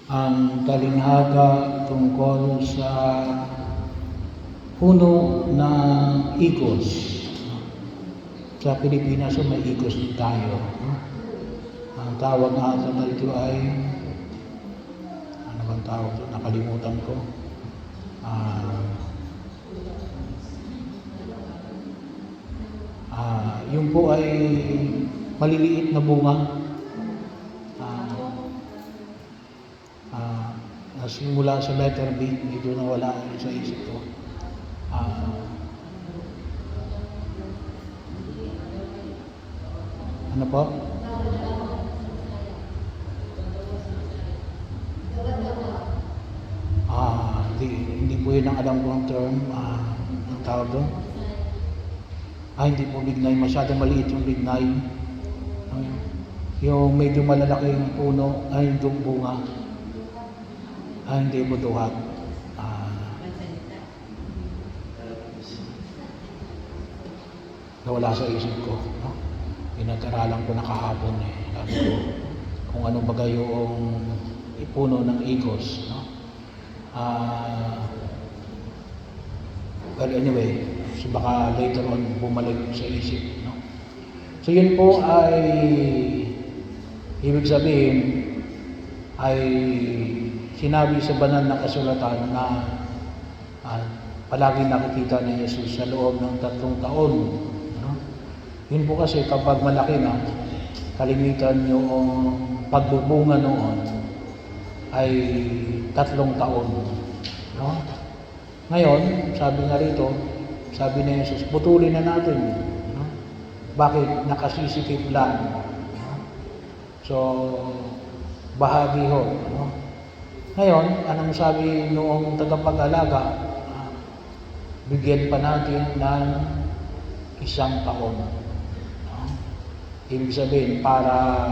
ang talinghaga tungkol sa puno ng igos. Sa Pilipinas may igos din tayo. Ang tawag nga sa dito ay, ano bang tawag ito? Nakalimutan ko. Yung po ay maliliit na bunga. Simula sa letter B, medyo nawala sa isip ko. Ano po? Hindi po yun ang alam ko ang term. Ang tawag doon? Hindi po lignay. Masyadong maliit yung lignay. Yung medyo malalaki yung puno, yung bunga. Hindi butuhat. Nawala sa isip ko. Pinag-aralan ko na kahapon kung anong bagay yung ipuno ng igos. Well, anyway, so baka later on bumalik sa isip. So yun po ay ibig sabihin ay sinabi sa banal na kasulatan na palagi nakikita ni Jesus sa loob ng 3 taon. Yun po kasi kapag malaki na, kalimitan yung pagbubunga noon ay 3 taon. Ngayon, sabi nga rito, sabi ni Jesus, putulin na natin. Bakit? Nakasisikip lang. So, bahagi ho. Ngayon, anong sabi noong tagapag-alaga? Bigyan pa natin ng 1 taon. Ibig sabihin, para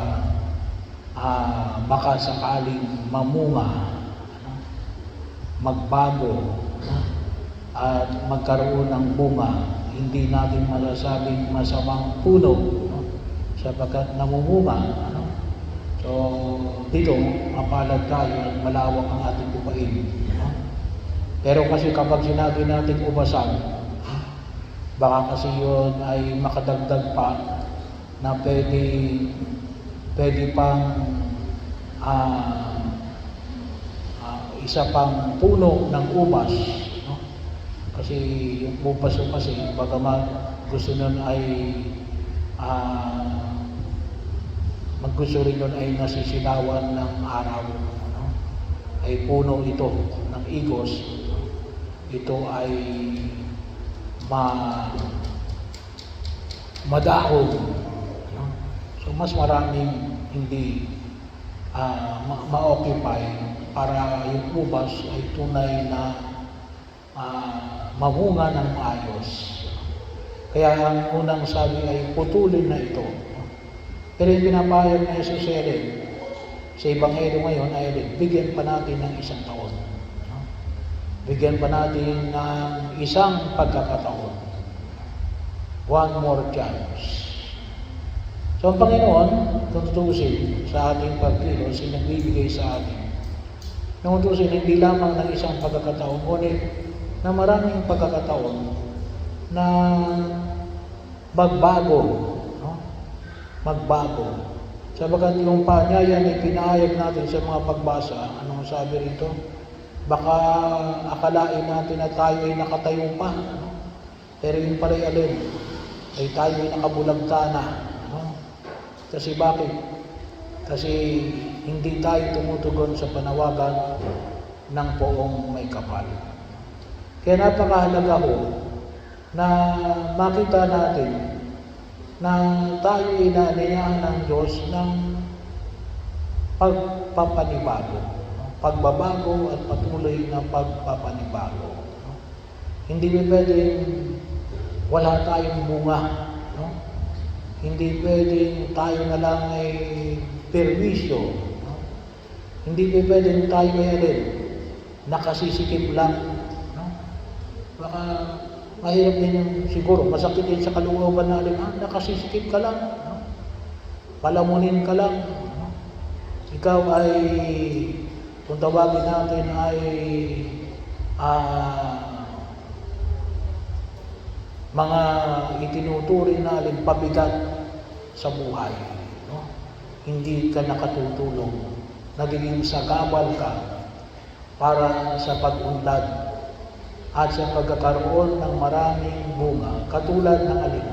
baka sakaling mamunga, magbago, at magkaroon ng bunga, hindi natin masasabing masamang puno, sapagkat namumunga. So, dito, mapalad tayo at malawak ang ating lupain. Pero kasi kapag sinabi natin ubasan, baka kasi yun ay makadagdag pa na pwede pang isa pang puno ng ubas. Kasi yung ubas kasi, bagaman gusto nun ay gusto rin nun ay nasisilawan ng araw. Ay puno ito ng igos. Ito ay madahon. So mas maraming hindi ma-occupy para yung ubas ay tunay na mamunga ng maayos. Kaya ang unang sabi ay putulin na ito. Pero yung pinapayag na Jesus sa Ebanghelyo ngayon ay bigyan pa natin ng 1 taon. Bigyan pa natin ng 1 pagkakataon. One more chance. So ang Panginoon, kung tutusin sa ating pagkilos, nagbibigay sa atin. Kung tutusin, hindi lamang ng 1 pagkakataon, ngunit na maraming pagkakataon na magbago. Sabagat yung panyayan ay pinahayag natin sa mga pagbasa, anong sabi rito? Baka akalain natin na tayo ay nakatayo pa. Pero yung pala alin, ay tayo ay nakabulagta na. Kasi bakit? Kasi hindi tayo tumutugon sa panawagan ng poong may kapal. Kaya napakahalaga ho na makita natin na tayo inaanyayahan ng Diyos ng pagpapanibago, pagbabago at patuloy na pagpapanibago. Hindi pwedeng wala tayong bunga. Hindi pwedeng tayo na lang ay perwisyo. Hindi pwedeng tayo ay nakasisikip lang. Baka mahirap din yung siguro, masakit din sa kalooban natin, nakasisikip ka lang, palamunin ka lang. Ikaw ay tawagin natin ay mga itinuturing na pabigat sa buhay. No? Hindi ka nakatutulong. Nagiging sagabal ka para sa pag-unlad at sa pagkakaroon ng maraming bunga, katulad ng alin,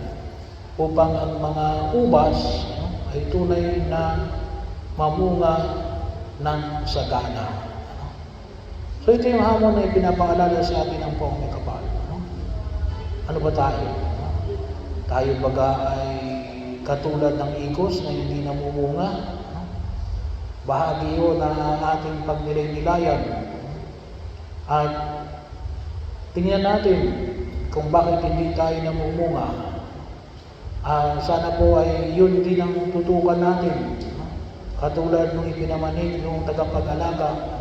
upang ang mga ubas ay tunay na mamunga ng sagana. So ito yung hamon na pinapaalala sa atin ng Poong May Kapal. Ano ba tayo? Tayo baga ay katulad ng ikos na hindi namumunga? Bahagi yun ng ating pagnilay-nilayan. At tingnan natin kung bakit hindi tayo namumunga. Sana po ay yun din ang tutukan natin. Katulad nung ipinamanig nung tagapag-alaga,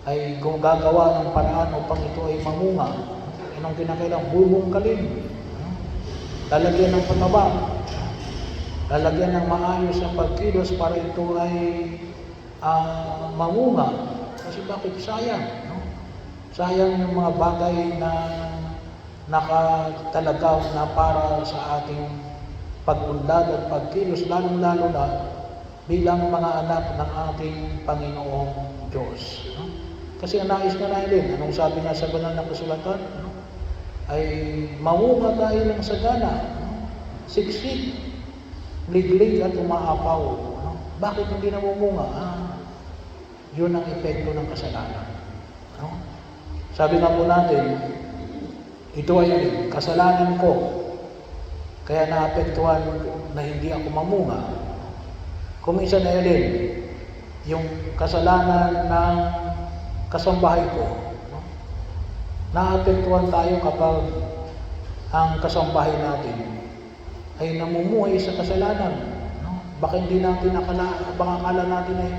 ay kung gagawa ng paraan upang ito ay mamunga. Anong kinakailangan? Bubungkalin. Lalagyan ng pataba. Lalagyan ng maayos na pagkilos para ito ay mamunga. Kasi bakit? Sayang. No? Sayang yung mga bagay na nakatalagaw na para sa ating pag-unlad at pagkilos, lalong-lalo na bilang mga anak ng ating Panginoong Diyos. No? Kasi ang nais na natin, anong sabi nga sa banal na kasulatan? No? Ay mamunga tayo ng sagana, no? Siksik, liglig at umaapaw. No? Bakit hindi namumunga? Yun ang epekto ng kasalanan. No? Sabi nga po natin, ito ay kasalanan ko, kaya naapektuhan na hindi ako mamunga. Kuminsan na yun, yung kasalanan ng kasambahay ko. Naapektuhan tayo kapag ang kasambahay natin ay namumuhay sa kasalanan. No? Baka hindi natin baka akala natin ay,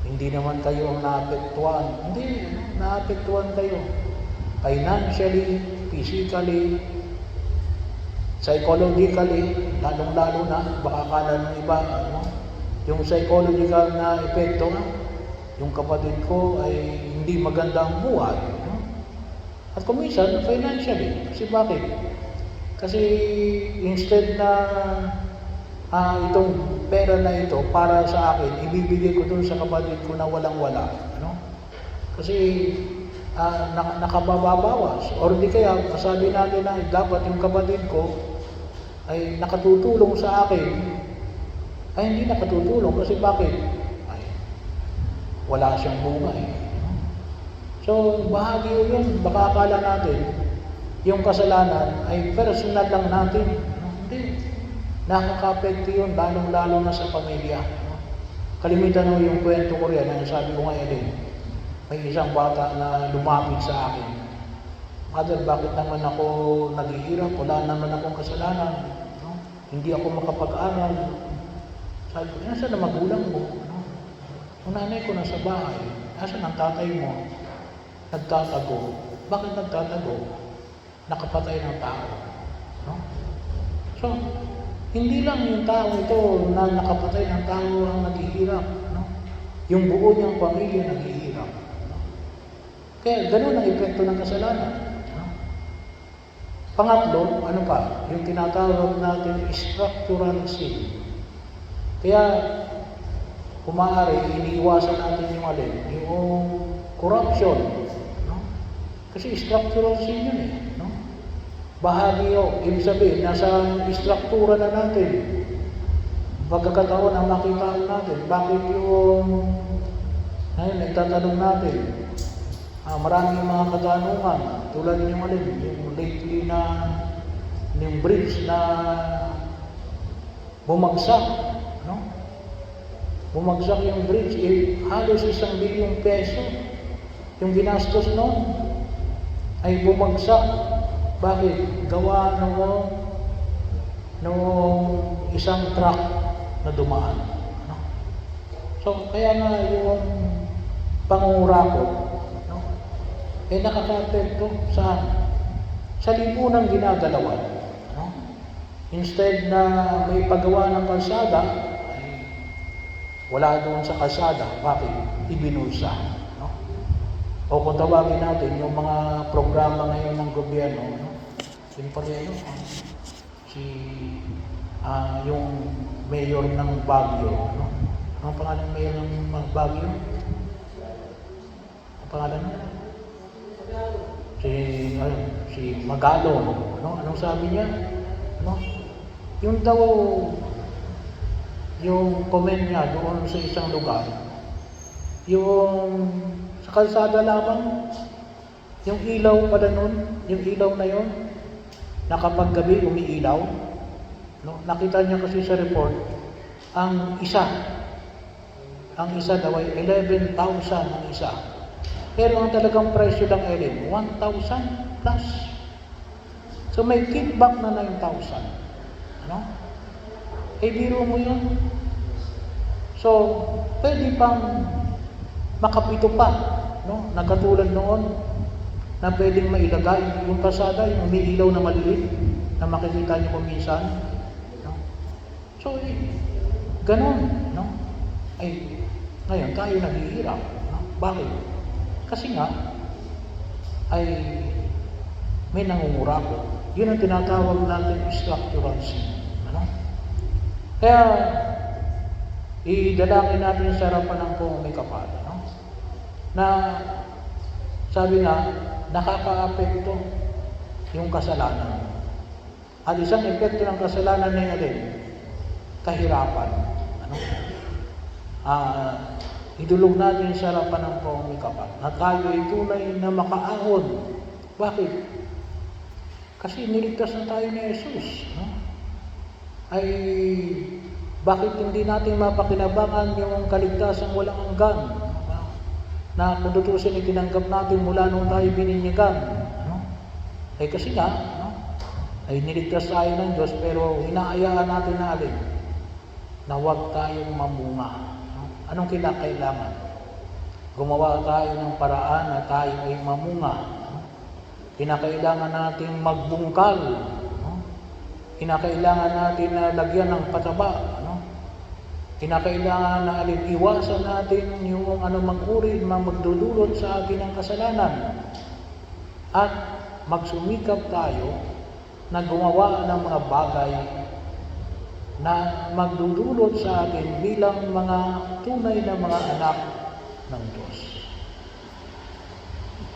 hindi naman kayo ang naapektuhan. Hindi, naapektuhan kayo. Financially, physically, psychologically, lalong-lalo na, baka akala ng iba, yung psychological na epekto na, yung kapatid ko ay hindi maganda ang buhay. At kuminsan, financially. Kasi bakit? Kasi instead na itong pera na ito para sa akin, ibibigay ko dun sa kapatid ko na walang-wala. Ano? Kasi nakababawas. Or di kaya, sabi natin na dapat yung kapatid ko ay nakatutulong sa akin, ay hindi nakatutulong. Kasi bakit? Ay, wala siyang bunga eh. So, bahagi yun, baka akala natin, yung kasalanan ay personal lang natin. Hindi. Nakaka-apekto yun, lalong-lalo na sa pamilya. Kalimitan mo yung kwento ko rin, ang sabi ko ngayon din, may isang bata na lumapit sa akin. Mother, bakit naman ako naghihirap? Wala naman akong kasalanan. No? Hindi ako makapag-aral. Sabi ko, nasa na magulang mo? No? Ang nanay ko nasa bahay. Nasa ang tatay mo? Nagtatago. Bakit nagtatago? Nakapatay ng tao. No? So, hindi lang yung tao ito na nakapatay ng tao ang naghihirap. No? Yung buo niyang pamilya naghihirap. No? Kaya ganun ang epekto ng kasalanan. No? Pangatlo, ano pa? Yung tinatawag natin structural sin. Kaya, kumari, iniiwasan natin yung alin, yung corruption. Kasi structural sin yun eh. No? Bahagi yun. Ibig sabihin, nasa struktura na natin. Pagkakataon ang makita natin, bakit yung ngayon, nagtatanong natin, maraming mga katanungan, tulad yung alin, yung lately na yung bridge na bumagsak. No? Bumagsak yung bridge, halos 1 bilyong peso yung ginastos noon. Ay bumagsak. Bakit? Gawa noong isang truck na dumaan. Ano? So, kaya nga yung pangungurakot, no? Nakaka-apekto sa lipunang ginagalawan. No? Instead na may paggawa ng kalsada, wala doon sa kalsada, bakit? Ibinulsa. No? O kung tawagin natin yung mga programa ngayon ng gobyerno, no? Siyempre yun, si yung mayor ng Baguio, no? Ang pangalan ng mayor ng Baguio? Ang pangalan no? Si Magalong, no? Anong sabi niya? No? Yung daw yung comment niya doon sa isang lugar, yung sa kalsada lamang, yung ilaw pala nun, yung ilaw na yon, na kapag gabi umiilaw, no? Nakita niya kasi sa report, ang isa daw ay 11,000 ang isa. Pero ang talagang presyo lang ay 1,000 plus. So may kickback na 9,000. Ano? Eh, biro mo yun. So, pwede pang makapito pa, no? Nagkatulad noon na pwedeng mailagay yung kalsada, yung umiilaw na maliit na makikita niyo kung minsan. No? So, ganon, no? Ay, ngayon tayo naghihirap. No? Bakit? Kasi nga, ay may nangungurakot. Yun ang tinatawag natin structural sin. Ano? Kaya, idalangin natin sa harapan ng kung may kapal. No? Na, sabi nga, nakaka-apekto yung kasalanan. At isang epekto ng kasalanan na yun, kahirapan. Ano? Idulog natin sa harapan ng kung may kapal na tayo ay tunay na makaahon. Bakit? Kasi niligtas na tayo ni Jesus. No? Ay, bakit hindi natin mapakinabangan yung kaligtasang walang hanggan? Na kung tutusin itinanggap natin mula nung tayo bininyagan. Ano? Ay kasi nga, no? Ay niligtas tayo ng Diyos, pero hinaayaan natin na alin na huwag tayong mamunga. No? Anong kailangan? Gumawa tayo ng paraan na tayo ay mamunga. No? Kinakailangan natin magbungkal. No? Kinakailangan natin na lagyan ng pataba. No? Kinakailangan na iwasan natin yung anumang uri na magdudulot sa atin ng kasalanan. At magsumikap tayo na gumawa ng mga bagay na magdudulot sa atin bilang mga tunay na mga anak ng Diyos.